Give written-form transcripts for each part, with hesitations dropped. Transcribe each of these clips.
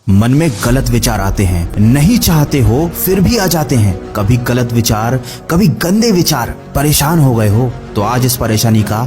मन में गलत विचार आते हैं, नहीं चाहते हो फिर भी आ जाते हैं। कभी गलत विचार, कभी गंदे विचार। परेशान हो गए हो तो आज इस परेशानी का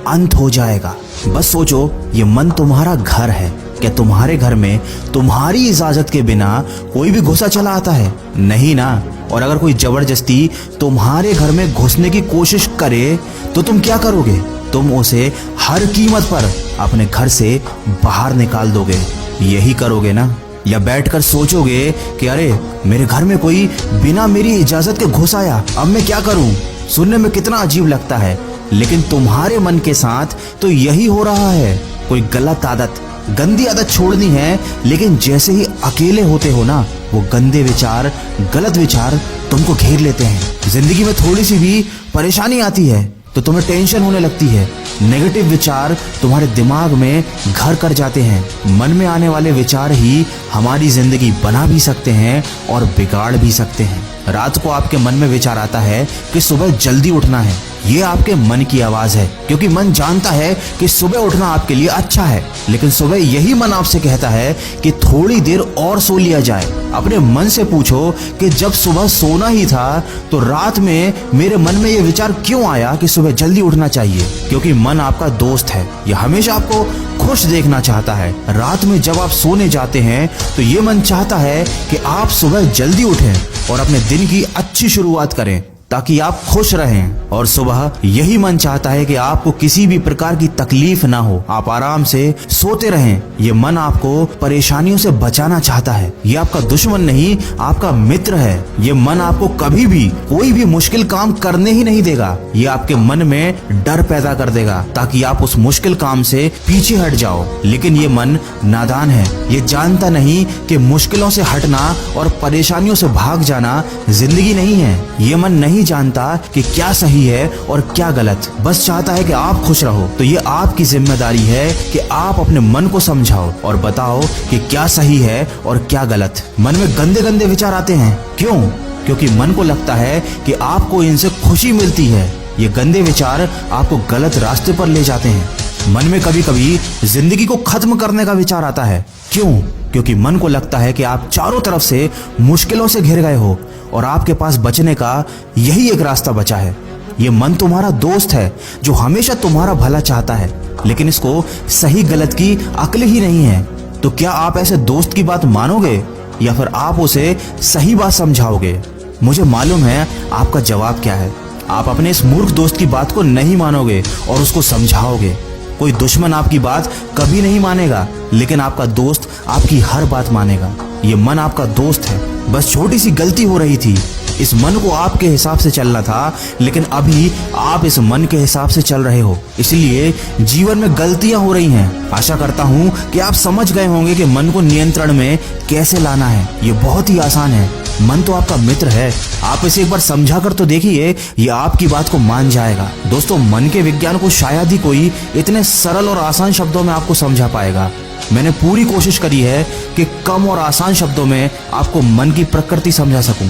अंत हो जाएगा। बस सोचो, ये मन तुम्हारा घर है। क्या तुम्हारे घर में तुम्हारी इजाजत के बिना कोई भी घुसा चला आता है? नहीं ना। और अगर कोई जबरदस्ती तुम्हारे घर में घुसने की कोशिश करे तो तुम क्या करोगे? तुम उसे हर कीमत पर अपने घर से बाहर निकाल दोगे। यही करोगे ना? या बैठकर सोचोगे कि अरे मेरे घर में कोई बिना मेरी इजाजत के घुस आया, अब मैं क्या करूं? सुनने में कितना अजीब लगता है, लेकिन तुम्हारे मन के साथ तो यही हो रहा है। कोई गलत आदत, गंदी आदत छोड़नी है, लेकिन जैसे ही अकेले होते हो ना, वो गंदे विचार, गलत विचार तुमको घेर लेते हैं। जिंदगी में थोड़ी सी भी परेशानी आती है तो तुम्हें टेंशन होने लगती है। नेगेटिव विचार तुम्हारे दिमाग में घर कर जाते हैं। मन में आने वाले विचार ही हमारी जिंदगी बना भी सकते हैं और बिगाड़ भी सकते हैं। रात को आपके मन में विचार आता है कि सुबह जल्दी उठना है। ये आपके मन की आवाज है, क्योंकि मन जानता है कि सुबह उठना आपके लिए अच्छा है, लेकिन सुबह यही मन आपसे कहता है कि थोड़ी देर और सो लिया जाए। अपने मन से पूछो कि जब सुबह सोना ही था तो रात में मेरे मन में ये विचार क्यों आया कि सुबह जल्दी उठना चाहिए? क्योंकि मन आपका दोस्त है, यह हमेशा आपको खुश देखना चाहता है। रात में जब आप सोने जाते हैं तो ये मन चाहता है कि आप सुबह जल्दी उठें और अपने दिन की अच्छी शुरुआत करें, ताकि आप खुश रहें। और सुबह यही मन चाहता है कि आपको किसी भी प्रकार की तकलीफ ना हो, आप आराम से सोते रहें। ये मन आपको परेशानियों से बचाना चाहता है। ये आपका दुश्मन नहीं, आपका मित्र है। ये मन आपको कभी भी कोई भी मुश्किल काम करने ही नहीं देगा। ये आपके मन में डर पैदा कर देगा ताकि आप उस मुश्किल काम से पीछे हट जाओ। लेकिन ये मन नादान है, ये जानता नहीं कि मुश्किलों से हटना और परेशानियों से भाग जाना जिंदगी नहीं है। ये मन नहीं जानता कि क्या सही है और क्या गलत, बस चाहता है कि आप खुश रहो। तो ये आपकी जिम्मेदारी है कि आप अपने मन को समझाओ और बताओ कि क्या सही है और क्या गलत। मन में गंदे गंदे विचार आते हैं, क्यों? क्योंकि मन को लगता है कि आपको इनसे खुशी मिलती है। ये गंदे विचार आपको गलत रास्ते पर ले जाते हैं। मन में कभी कभी जिंदगी को खत्म करने का विचार आता है, क्यों? क्योंकि मन को लगता है कि आप चारों तरफ से मुश्किलों से घिर गए हो और आपके पास बचने का यही एक रास्ता बचा है। ये मन तुम्हारा दोस्त है जो हमेशा तुम्हारा भला चाहता है, लेकिन इसको सही गलत की अक्ल ही नहीं है। तो क्या आप ऐसे दोस्त की बात मानोगे या फिर आप उसे सही बात समझाओगे? मुझे मालूम है आपका जवाब क्या है। आप अपने इस मूर्ख दोस्त की बात को नहीं मानोगे और उसको समझाओगे। कोई दुश्मन आपकी बात कभी नहीं मानेगा, लेकिन आपका दोस्त आपकी हर बात मानेगा। ये मन आपका दोस्त है, बस छोटी सी गलती हो रही थी। इस मन को आपके हिसाब से चलना था, लेकिन अभी आप इस मन के हिसाब से चल रहे हो, इसलिए जीवन में गलतियां हो रही हैं। आशा करता हूं कि आप समझ गए होंगे कि मन को नियंत्रण में कैसे लाना है। ये बहुत ही आसान है। मन तो आपका मित्र है, आप इसे एक बार समझा कर तो देखिए, ये आपकी बात को मान जाएगा। दोस्तों, मन के विज्ञान को शायद ही कोई इतने सरल और आसान शब्दों में आपको समझा पाएगा। मैंने पूरी कोशिश करी है कि कम और आसान शब्दों में आपको मन की प्रकृति समझा सकूं।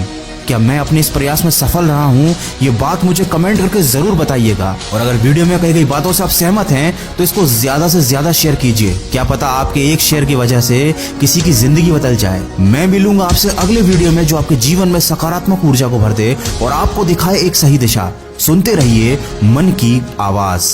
क्या मैं अपने इस प्रयास में सफल रहा हूं? ये बात मुझे कमेंट करके जरूर बताइएगा। और अगर वीडियो में कही गई बातों से आप सहमत हैं तो इसको ज्यादा से ज्यादा शेयर कीजिए। क्या पता आपके एक शेयर की वजह से किसी की जिंदगी बदल जाए। मैं मिलूंगा आपसे अगले वीडियो में जो आपके जीवन में सकारात्मक ऊर्जा को भर दे और आपको दिखाए एक सही दिशा। सुनते रहिए मन की आवाज।